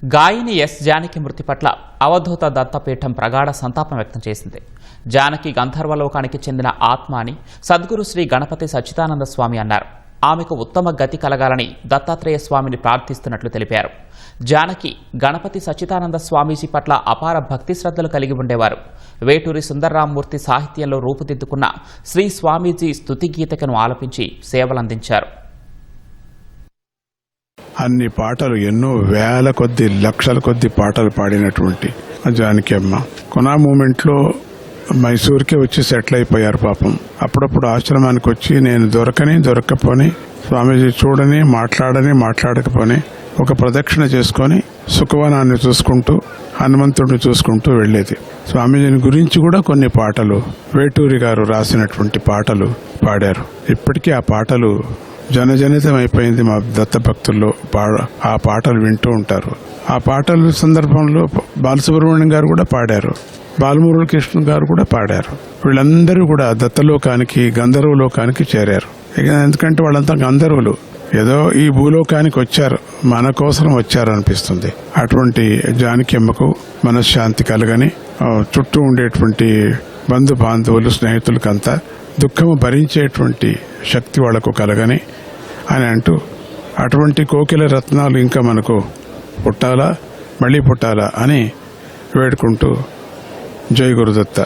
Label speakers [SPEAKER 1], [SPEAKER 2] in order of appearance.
[SPEAKER 1] గాయని ఎస్ జానకి మృతి పట్ల అవధూత దత్తపీఠం ప్రగాఢ సంతాపం వ్యక్తం చేసింది. జానకి గంధర్వలోకానికి చెందిన ఆత్మ అని సద్గురు శ్రీ గణపతి సచ్చిదానంద స్వామి అన్నారు. ఆమెకు ఉత్తమ గతి కలగాలని దత్తాత్రేయ స్వామిని ప్రార్థిస్తున్నట్లు తెలిపారు. జానకి గణపతి సచ్చిదానంద స్వామీజీ పట్ల అపార భక్తి శ్రద్ధలు కలిగి ఉండేవారు. వేటూరి సుందర్రామమూర్తి సాహిత్యంలో రూపుదిద్దుకున్న శ్రీ స్వామీజీ స్తుతి గీతికను ఆలపించి సేవలందించారు.
[SPEAKER 2] అన్ని పాటలు, ఎన్నో వేల కొద్ది లక్షల కొద్ది పాటలు పాడినటువంటి జానకి అమ్మ కొనా మూమెంట్లో మైసూర్కి వచ్చి సెటిల్ అయిపోయారు. పాపం అప్పుడప్పుడు ఆశ్రమానికి వచ్చి నేను దొరక్కపోని స్వామీజీ చూడని మాట్లాడకపోని ఒక ప్రదక్షిణ చేసుకొని సుఖవనాన్ని చూసుకుంటూ హనుమంతుడిని చూసుకుంటూ వెళ్లేది. స్వామీజీని గురించి కూడా కొన్ని పాటలు వేటూరి గారు రాసినటువంటి పాటలు పాడారు. ఇప్పటికీ ఆ పాటలు జనజనితం అయిపోయింది. మా దత్తభక్తుల్లో ఆ పాటలు వింటూ ఉంటారు. ఆ పాటల సందర్భంలో బాలసుబ్రహ్మణ్యం గారు కూడా పాడారు, బాలమురళీకృష్ణ గారు కూడా పాడారు. వీళ్ళందరూ కూడా దత్తలోకానికి, గంధర్వలోకానికి చేరారు. ఎందుకంటే వాళ్ళంతా గంధర్వులు, ఏదో ఈ భూలోకానికి వచ్చారు, మన కోసం వచ్చారు అనిపిస్తుంది. అటువంటి జానకి అమ్మకు మనశ్శాంతి కలగని, చుట్టూ ఉండేటువంటి బంధు బాంధవులు, స్నేహితులకంతా దుఃఖము భరించేటువంటి శక్తి వాళ్లకు కలగని అని అంటూ, అటువంటి కోకిల రత్నాలు ఇంకా మనకు పుట్టాలా, మళ్ళీ పుట్టాలా అని వేడుకుంటూ జై గురుదత్త.